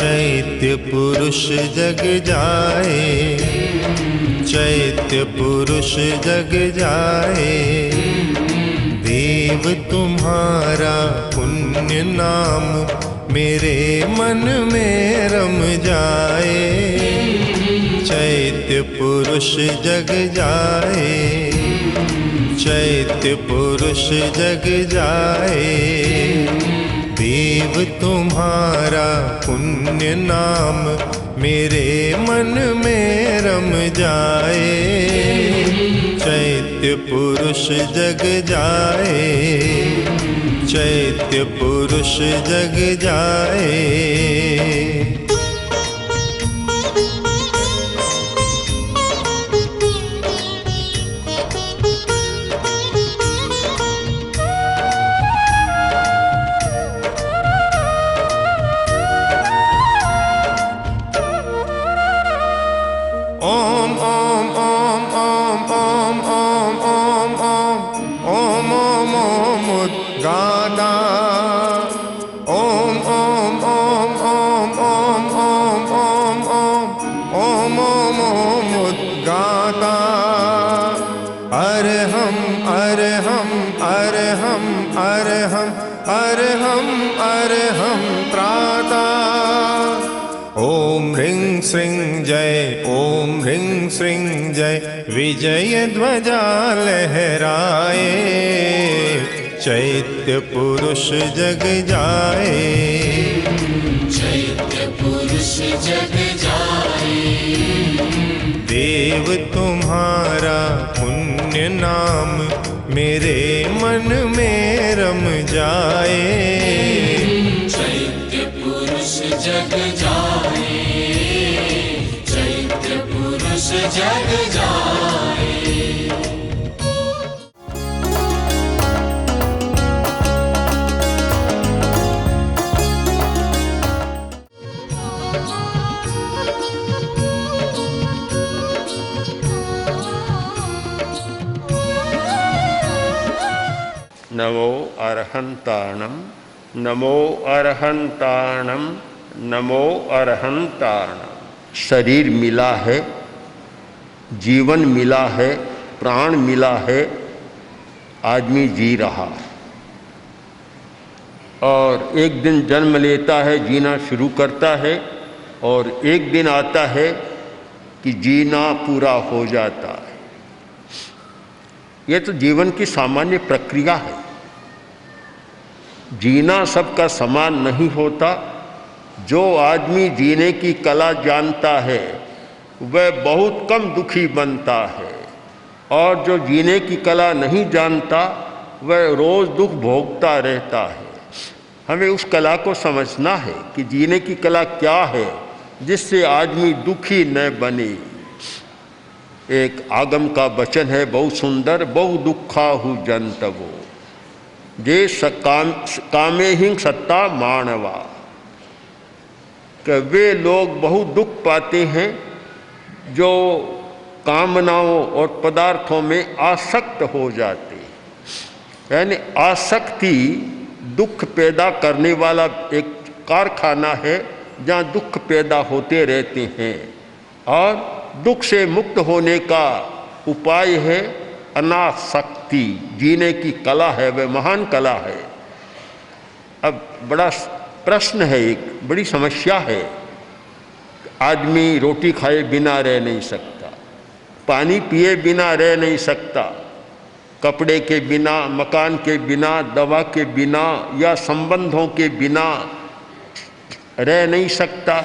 चैत्य पुरुष जग जाए, चैत्य पुरुष जग जाए। देव तुम्हारा पुण्य नाम मेरे मन में रम जाए। चैत्य पुरुष जग जाए, चैत्य पुरुष जग जाए। देव तुम्हारा पुण्य नाम मेरे मन में रम जाए। चैत्य पुरुष जग जाए, चैत्य पुरुष जग जाए। ओम ओम ओम ओम ओम ओम ओम ओम ओम ओम उद्गाता। ओम ओम ओम ओम ओम ओम ओम ओम ओम ओम उद्गाता। अरहम अरहम अरहम अरहम अरहम अरहम त्राता। ओम ह्रीं श्रीं जय, ओम ह्रीं श्रीं जय। विजय ध्वजा लहराए, चैत्य पुरुष जग जाए। चैत्य पुरुष जग जाए। देव तुम्हारा पुण्य नाम मेरे मन में रम जाए। चैत्य पुरुष जग जाए, चैत्य पुरुष जग जाए। नमो अरहंताणम, नमो अरहंताणम, नमो अरहंताणम। शरीर मिला है, जीवन मिला है, प्राण मिला है, आदमी जी रहा है। और एक दिन जन्म लेता है, जीना शुरू करता है, और एक दिन आता है कि जीना पूरा हो जाता है। यह तो जीवन की सामान्य प्रक्रिया है। जीना सबका समान नहीं होता। जो आदमी जीने की कला जानता है वह बहुत कम दुखी बनता है, और जो जीने की कला नहीं जानता वह रोज़ दुख भोगता रहता है। हमें उस कला को समझना है कि जीने की कला क्या है, जिससे आदमी दुखी न बने। एक आगम का वचन है बहुत सुंदर, बहु दुखाहु जंतवो जे कामे हिं सत्ता मानवा। कि वे लोग बहुत दुख पाते हैं जो कामनाओं और पदार्थों में आसक्त हो जाते हैं। यानी आसक्ति दुख पैदा करने वाला एक कारखाना है जहाँ दुख पैदा होते रहते हैं, और दुख से मुक्त होने का उपाय है अनासक्ति। जीने की कला है, वह महान कला है। अब बड़ा प्रश्न है, एक बड़ी समस्या है। आदमी रोटी खाए बिना रह नहीं सकता, पानी पिए बिना रह नहीं सकता, कपड़े के बिना, मकान के बिना, दवा के बिना या संबंधों के बिना रह नहीं सकता।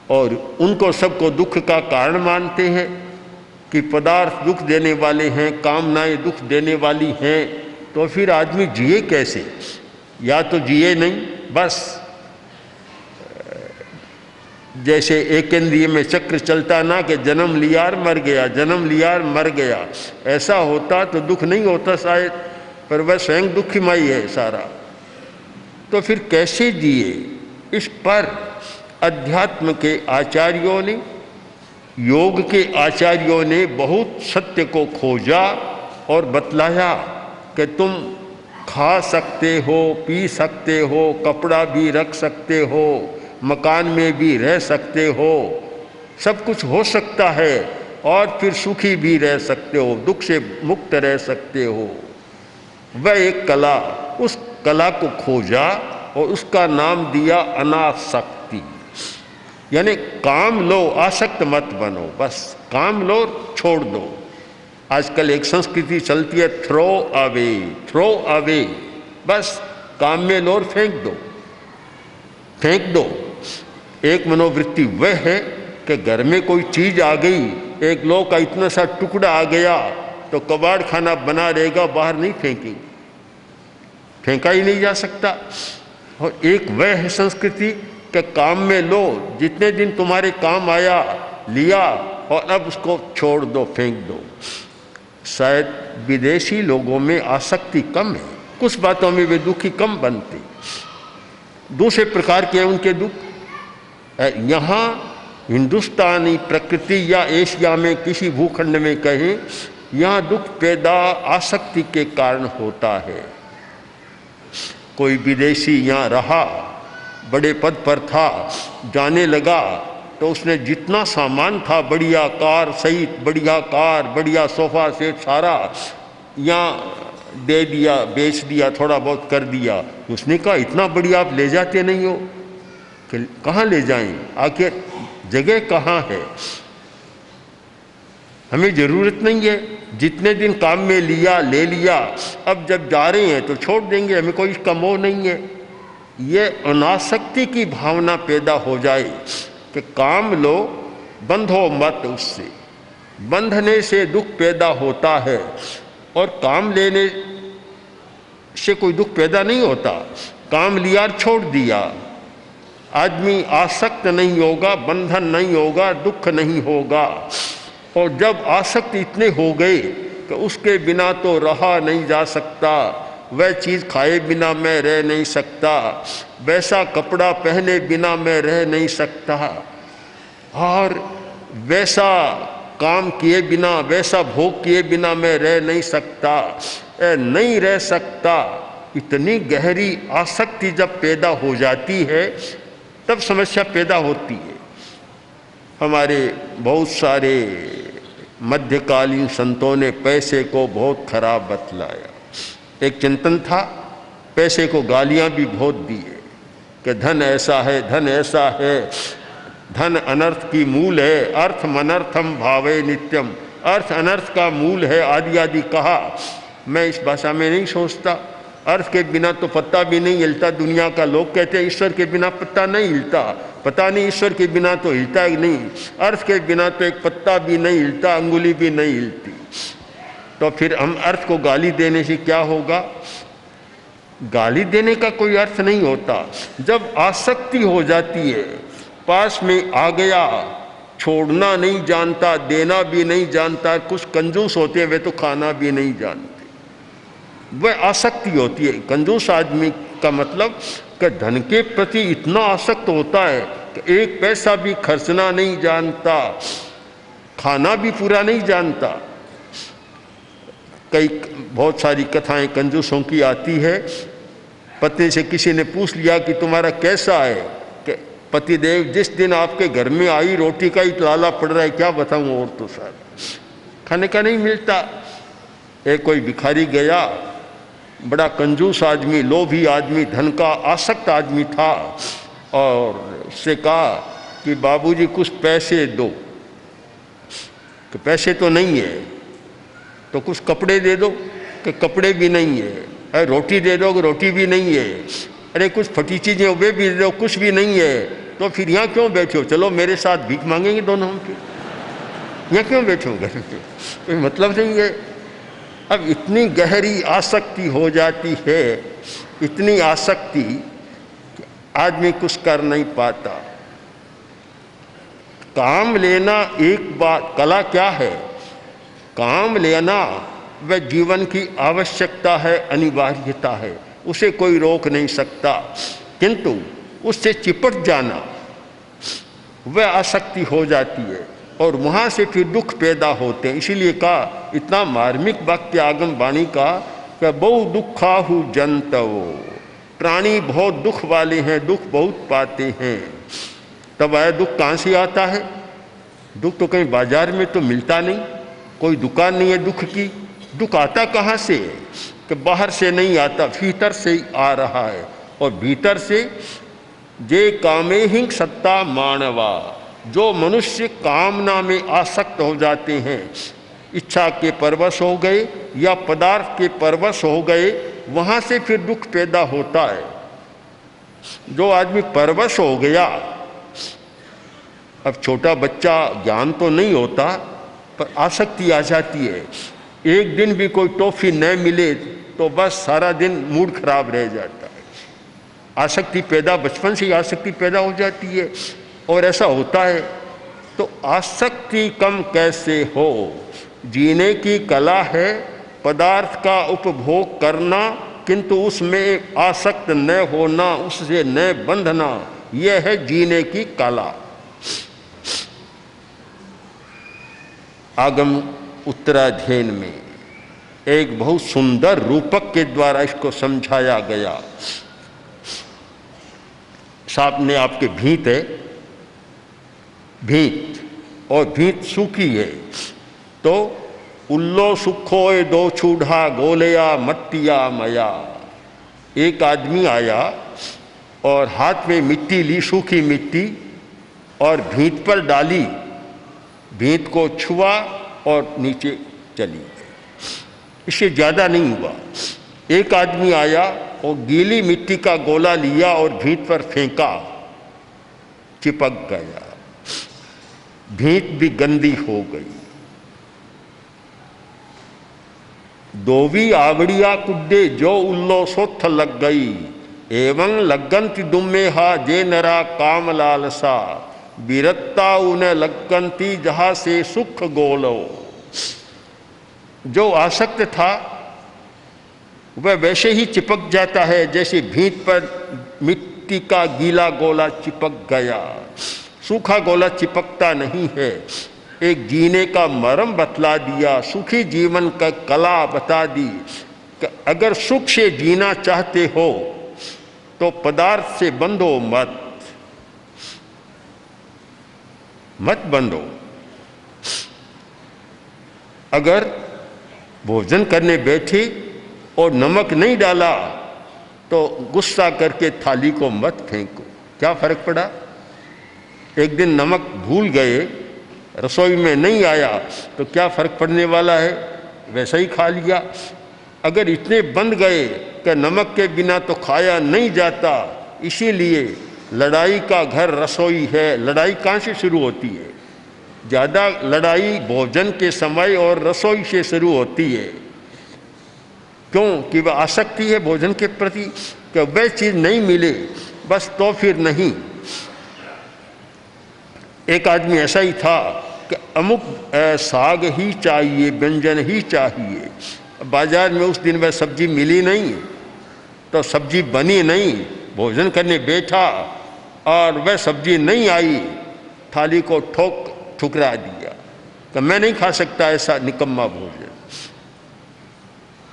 और उनको सबको दुख का कारण मानते हैं कि पदार्थ दुख देने वाले हैं, कामनाएं दुख देने वाली हैं। तो फिर आदमी जिए कैसे? या तो जिए नहीं, बस जैसे एक इंद्रिय में चक्र चलता ना कि जन्म लिया और मर गया, जन्म लिया और मर गया। ऐसा होता तो दुख नहीं होता शायद, पर वह स्वयं दुखमय है सारा। तो फिर कैसे जिए? इस पर अध्यात्म के आचार्यों ने, योग के आचार्यों ने बहुत सत्य को खोजा और बतलाया कि तुम खा सकते हो, पी सकते हो, कपड़ा भी रख सकते हो, मकान में भी रह सकते हो, सब कुछ हो सकता है और फिर सुखी भी रह सकते हो, दुख से मुक्त रह सकते हो। वह एक कला, उस कला को खोजा और उसका नाम दिया अनासक्ति। यानी काम लो, आसक्त मत बनो, बस काम लो, छोड़ दो। आजकल एक संस्कृति चलती है थ्रो अवे, थ्रो अवे, बस काम में लो और फेंक दो, फेंक दो। एक मनोवृत्ति वह है कि घर में कोई चीज आ गई, एक लो का इतना सा टुकड़ा आ गया तो कबाड़ खाना बना रहेगा, बाहर नहीं फेंकेंगे, फेंका ही नहीं जा सकता। और एक वह है संस्कृति कि काम में लो, जितने दिन तुम्हारे काम आया लिया और अब उसको छोड़ दो, फेंक दो। शायद विदेशी लोगों में आसक्ति कम है, कुछ बातों में वे दुखी कम बनते, दूसरे प्रकार के उनके दुख। यहाँ हिंदुस्तानी प्रकृति या एशिया में किसी भूखंड में कहें, यहाँ दुख पैदा आसक्ति के कारण होता है। कोई विदेशी यहाँ रहा, बड़े पद पर था, जाने लगा तो उसने जितना सामान था, बढ़िया कार सहित बढ़िया कार, बढ़िया सोफा सेट सारा यहाँ दे दिया, बेच दिया, थोड़ा बहुत कर दिया। उसने कहा इतना बढ़िया आप ले जाते नहीं हो, कि कहाँ ले जाएं, आखिर जगह कहाँ है, हमें ज़रूरत नहीं है, जितने दिन काम में लिया ले लिया, अब जब जा रहे हैं तो छोड़ देंगे, हमें कोई इसका मोह नहीं है। ये अनासक्ति की भावना पैदा हो जाए कि काम लो, बंधो मत उससे, बंधने से दुख पैदा होता है और काम लेने से कोई दुख पैदा नहीं होता। काम लिया और छोड़ दिया, आदमी आसक्त नहीं होगा, बंधन नहीं होगा, दुख नहीं होगा। और जब आसक्त इतने हो गए कि उसके बिना तो रहा नहीं जा सकता, वह चीज़ खाए बिना मैं रह नहीं सकता, वैसा कपड़ा पहने बिना मैं रह नहीं सकता, और वैसा काम किए बिना, वैसा भोग किए बिना मैं रह नहीं सकता, नहीं रह सकता। इतनी गहरी आसक्ति जब पैदा हो जाती है तब समस्या पैदा होती है। हमारे बहुत सारे मध्यकालीन संतों ने पैसे को बहुत खराब बतलाया। एक चिंतन था, पैसे को गालियां भी बहुत दिए कि धन ऐसा है, धन ऐसा है, धन अनर्थ की मूल है, अर्थम अनर्थम भावे नित्यम, अर्थ अनर्थ का मूल है, आदि आदि कहा। मैं इस भाषा में नहीं सोचता, अर्थ के बिना तो पत्ता भी नहीं हिलता। दुनिया का लोग कहते हैं ईश्वर के बिना पत्ता नहीं हिलता, पता नहीं ईश्वर के बिना तो हिलता ही नहीं, अर्थ के बिना तो एक पत्ता भी नहीं हिलता, अंगुली भी नहीं हिलती। तो फिर हम अर्थ को गाली देने से क्या होगा? गाली देने का कोई अर्थ नहीं होता। जब आसक्ति हो जाती है, पास में आ गया, छोड़ना नहीं जानता, देना भी नहीं जानता, कुछ कंजूस होते हैं वे तो खाना भी नहीं जानते, वह आसक्ति होती है। कंजूस आदमी का मतलब कि धन के प्रति इतना आसक्त होता है कि एक पैसा भी खर्चना नहीं जानता, खाना भी पूरा नहीं जानता। कई बहुत सारी कथाएं कंजूसों की आती है। पत्नी से किसी ने पूछ लिया कि तुम्हारा कैसा है, कि पतिदेव जिस दिन आपके घर में आई रोटी का ही लाला पड़ रहा है, क्या बताऊं, और तो सर खाने का नहीं मिलता। एक कोई भिखारी गया, बड़ा कंजूस आदमी, लोभी आदमी, धन का आसक्त आदमी था, और उससे कहा कि बाबूजी कुछ पैसे दो। कि पैसे तो नहीं है, तो कुछ कपड़े दे दो। कि कपड़े भी नहीं है। अरे रोटी दे दो, रोटी भी नहीं है। अरे कुछ फटी चीज़ें वे भी दे दो, कुछ भी नहीं है। तो फिर यहाँ क्यों बैठे हो, चलो मेरे साथ भीख मांगेंगे दोनों हम, फिर यहाँ क्यों बैठे हो घर पे, कोई मतलब नहीं है। अब इतनी गहरी आसक्ति हो जाती है, इतनी आसक्ति कि आदमी कुछ कर नहीं पाता। काम लेना एक बात, कला क्या है? काम लेना वह जीवन की आवश्यकता है, अनिवार्यता है, उसे कोई रोक नहीं सकता। किंतु उससे चिपट जाना वह आसक्ति हो जाती है, और वहाँ से फिर दुख पैदा होते हैं। इसीलिए कहा, इतना मार्मिक वाक्य आगम वाणी का कि बहु दुखाहु जंतवो, प्राणी बहुत दुख वाले हैं, दुख बहुत पाते हैं। तब आया दुख कहाँ से आता है? दुख तो कहीं बाजार में तो मिलता नहीं, कोई दुकान नहीं है दुख की। दुख आता कहाँ से है? कि बाहर से नहीं आता, भीतर से ही आ रहा है। और भीतर से जे कामे हिंग सत्ता मानवा, जो मनुष्य कामना में आसक्त हो जाते हैं, इच्छा के परवश हो गए या पदार्थ के परवश हो गए, वहाँ से फिर दुख पैदा होता है। जो आदमी परवश हो गया, अब छोटा बच्चा ज्ञान तो नहीं होता पर आसक्ति आ जाती है। एक दिन भी कोई टॉफी न मिले तो बस सारा दिन मूड खराब रह जाता है। आसक्ति पैदा, बचपन से ही आसक्ति पैदा हो जाती है और ऐसा होता है। तो आसक्ति कम कैसे हो? जीने की कला है पदार्थ का उपभोग करना, किंतु उसमें आसक्त न होना, उससे न बंधना, यह है जीने की कला। आगम उत्तराध्ययन में एक बहुत सुंदर रूपक के द्वारा इसको समझाया गया। सामने आपके भीत है, भीत, और भीत सूखी है। तो उल्लो सुखोए दो छूढ़ा गोलया मट्टिया मया। एक आदमी आया और हाथ में मिट्टी ली, सूखी मिट्टी, और भीत पर डाली, भीत को छुआ और नीचे चली गई। इससे ज़्यादा नहीं हुआ। एक आदमी आया और गीली मिट्टी का गोला लिया और भीत पर फेंका, चिपक गया, भीत भी गंदी हो गई। दोवी आवड़िया कुड्डे जो उल्लो सोथ लग गई, एवं लगंति दुम्मे हा जे नरा काम लालसा, बिरत्ता उन्हें लगंती जहाँ से सुख गोलो। जो आसक्त था वह वैसे ही चिपक जाता है जैसे भीत पर मिट्टी का गीला गोला चिपक गया। सूखा गोला चिपकता नहीं है। एक जीने का मर्म बतला दिया, सुखी जीवन का कला बता दी कि अगर सुख से जीना चाहते हो तो पदार्थ से बंधो मत, मत बंधो। अगर भोजन करने बैठे और नमक नहीं डाला तो गुस्सा करके थाली को मत फेंको, क्या फर्क पड़ा? एक दिन नमक भूल गए, रसोई में नहीं आया तो क्या फर्क पड़ने वाला है? वैसा ही खा लिया। अगर इतने बंध गए कि नमक के बिना तो खाया नहीं जाता, इसीलिए लड़ाई का घर रसोई है। लड़ाई कहाँ से शुरू होती है? ज़्यादा लड़ाई भोजन के समय और रसोई से शुरू होती है। क्यों? कि वह आसक्ति है भोजन के प्रति, कि वह चीज़ नहीं मिले बस तो फिर नहीं। एक आदमी ऐसा ही था कि अमुक साग ही चाहिए, व्यंजन ही चाहिए। बाजार में उस दिन वह सब्जी मिली नहीं तो सब्जी बनी नहीं, भोजन करने बैठा और वह सब्जी नहीं आई, थाली को ठुकरा दिया कि मैं नहीं खा सकता ऐसा निकम्मा भोजन।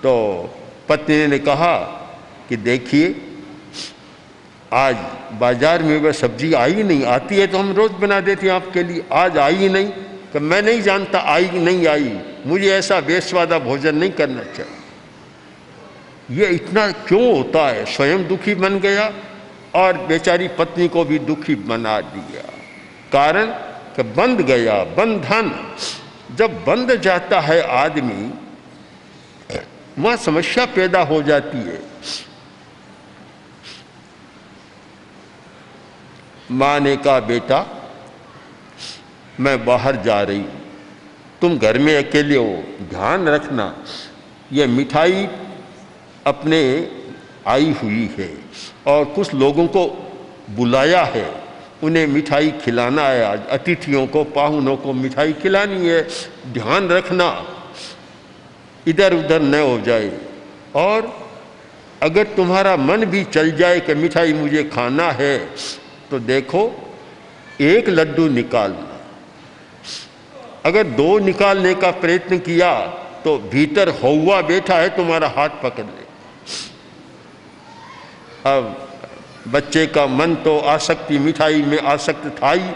तो पत्नी ने कहा कि देखिए आज बाजार में वह सब्जी आई नहीं, आती है तो हम रोज बना देते हैं आपके लिए, आज आई नहीं। कि मैं नहीं जानता आई नहीं आई, मुझे ऐसा बेस्वादा भोजन नहीं करना चाहिए। ये इतना क्यों होता है? स्वयं दुखी बन गया और बेचारी पत्नी को भी दुखी बना दिया। कारण कि बंध गया, बंधन जब बंध जाता है आदमी, वहाँ समस्या पैदा हो जाती है। माँ ने कहा बेटा मैं बाहर जा रही हूँ, तुम घर में अकेले हो, ध्यान रखना ये मिठाई अपने आई हुई है और कुछ लोगों को बुलाया है, उन्हें मिठाई खिलाना है। आज अतिथियों को, पाहुनों को मिठाई खिलानी है, ध्यान रखना इधर उधर न हो जाए। और अगर तुम्हारा मन भी चल जाए कि मिठाई मुझे खाना है तो देखो एक लड्डू निकालना, अगर दो निकालने का प्रयत्न किया तो भीतर हौवा बैठा है तुम्हारा हाथ पकड़ ले। अब बच्चे का मन तो आसक्ति मिठाई में आसक्त था ही।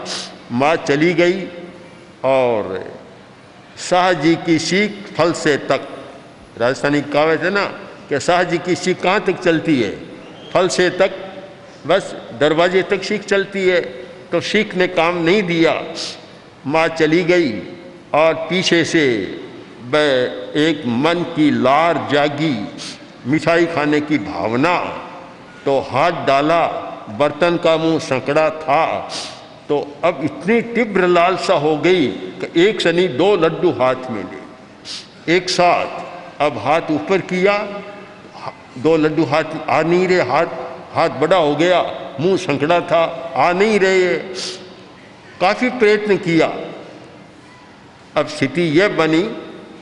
माँ चली गई और शाह जी की सीख फल से तक, राजस्थानी कहावत है ना कि शाह जी की सीख कहाँ तक चलती है? फल से तक, बस दरवाजे तक सीख चलती है। तो सीख ने काम नहीं दिया, माँ चली गई और पीछे से एक मन की लार जागी, मिठाई खाने की भावना। तो हाथ डाला, बर्तन का मुंह संकड़ा था। तो अब इतनी तीव्र लालसा हो गई कि एक सनी 2 लड्डू हाथ में ले एक साथ। अब हाथ ऊपर किया, 2 लड्डू हाथ आ नहीं रहे, हाथ बड़ा हो गया, मुंह संकड़ा था, आ नहीं रहे। काफ़ी प्रयत्न किया। अब स्थिति यह बनी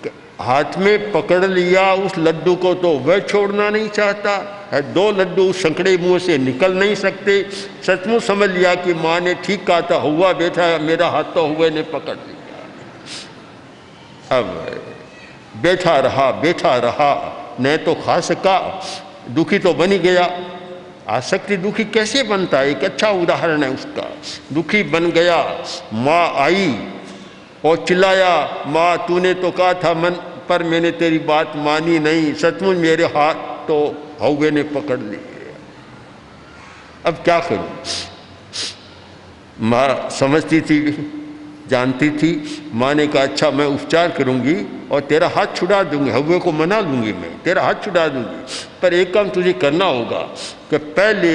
कि हाथ में पकड़ लिया उस लड्डू को तो वह छोड़ना नहीं चाहता है। 2 लड्डू संकड़े मुंह से निकल नहीं सकते। सचमुच समझ लिया कि माँ ने ठीक कहा था, हुआ बैठा, मेरा हाथ तो हुए ने पकड़ लिया। अब बैठा रहा, न तो खा सका, दुखी तो बन ही गया। आसक्ति दुखी कैसे बनता है? एक अच्छा उदाहरण है उसका। दुखी बन गया, माँ आई और चिल्लाया, माँ तूने तो कहा था मन पर, मैंने तेरी बात मानी नहीं, सचमुच मेरे हाथ तो हौवे ने पकड़ लिए। अब क्या करूं? माँ समझती थी, जानती थी। माँ ने कहा अच्छा मैं उपचार करूंगी और तेरा हाथ छुड़ा दूंगी, हौवे को मना लूंगी, मैं तेरा हाथ छुड़ा दूंगी। पर एक काम तुझे करना होगा कि पहले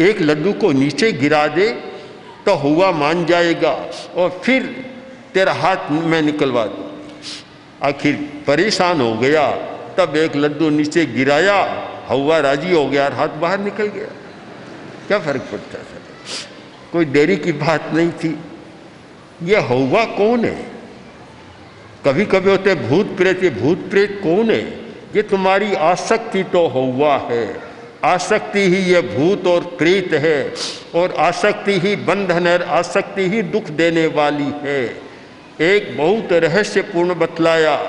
एक लड्डू को नीचे गिरा दे तो हुआ मान जाएगा और फिर तेरा हाथ मैं निकलवा दूँ। आखिर परेशान हो गया, तब एक लड्डू नीचे गिराया, हुआ राजी हो गया और हाथ बाहर निकल गया। क्या फर्क पड़ता था? कोई देरी की बात नहीं थी। ये हुआ कौन है? कभी कभी होते भूत प्रेत। ये भूत प्रेत कौन है? ये तुम्हारी आसक्ति तो हुआ है। आसक्ति ही ये भूत और प्रेत है, और आसक्ति ही बंधन है, आसक्ति ही दुख देने वाली है। एक बहुत रहस्यपूर्ण बतलाया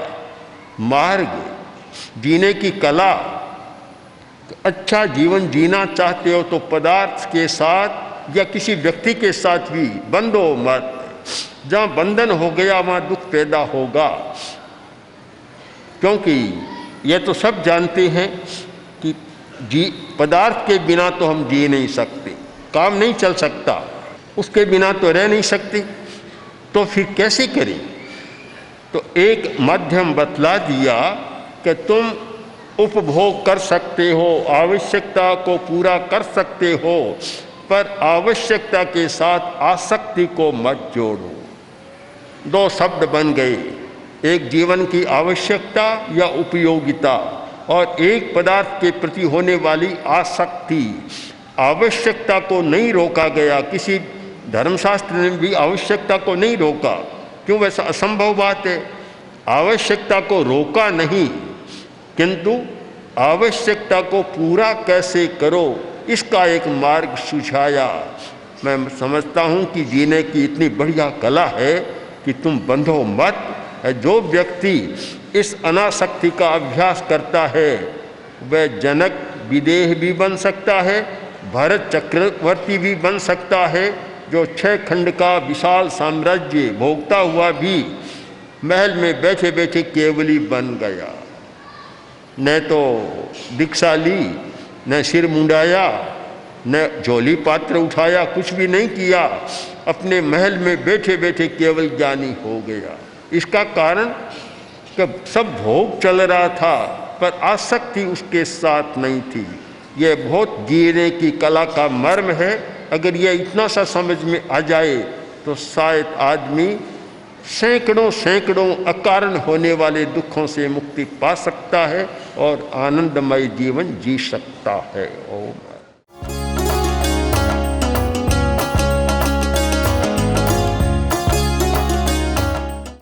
मार्ग, जीने की कला। अच्छा जीवन जीना चाहते हो तो पदार्थ के साथ या किसी व्यक्ति के साथ भी बंधो मत। जहाँ बंधन हो गया वहाँ दुख पैदा होगा। क्योंकि ये तो सब जानते हैं कि पदार्थ के बिना तो हम जी नहीं सकते, काम नहीं चल सकता, उसके बिना तो रह नहीं सकते। तो फिर कैसे करें? तो एक माध्यम बतला दिया कि तुम उपभोग कर सकते हो, आवश्यकता को पूरा कर सकते हो, पर आवश्यकता के साथ आसक्ति को मत जोड़ो। 2 शब्द बन गए, एक जीवन की आवश्यकता या उपयोगिता और एक पदार्थ के प्रति होने वाली आसक्ति। आवश्यकता को नहीं रोका गया, किसी धर्मशास्त्र ने भी आवश्यकता को नहीं रोका। क्यों? वैसा असंभव बात है। आवश्यकता को रोका नहीं, किंतु आवश्यकता को पूरा कैसे करो इसका एक मार्ग सुझाया। मैं समझता हूँ कि जीने की इतनी बढ़िया कला है कि तुम बंधो मत। जो व्यक्ति इस अनासक्ति का अभ्यास करता है वह जनक विदेह भी बन सकता है, भरत चक्रवर्ती भी बन सकता है, जो 6 खंड का विशाल साम्राज्य भोगता हुआ भी महल में बैठे बैठे केवली बन गया। न तो दीक्षा ली, न सिर मुंडाया, न झोली पात्र उठाया, कुछ भी नहीं किया, अपने महल में बैठे बैठे केवल ज्ञानी हो गया। इसका कारण कि सब भोग चल रहा था पर आसक्ति उसके साथ नहीं थी। यह बहुत जीने की कला का मर्म है। अगर यह इतना सा समझ में आ जाए तो शायद आदमी सैकड़ों अकारण होने वाले दुखों से मुक्ति पा सकता है और आनंदमय जीवन जी सकता है। ओम।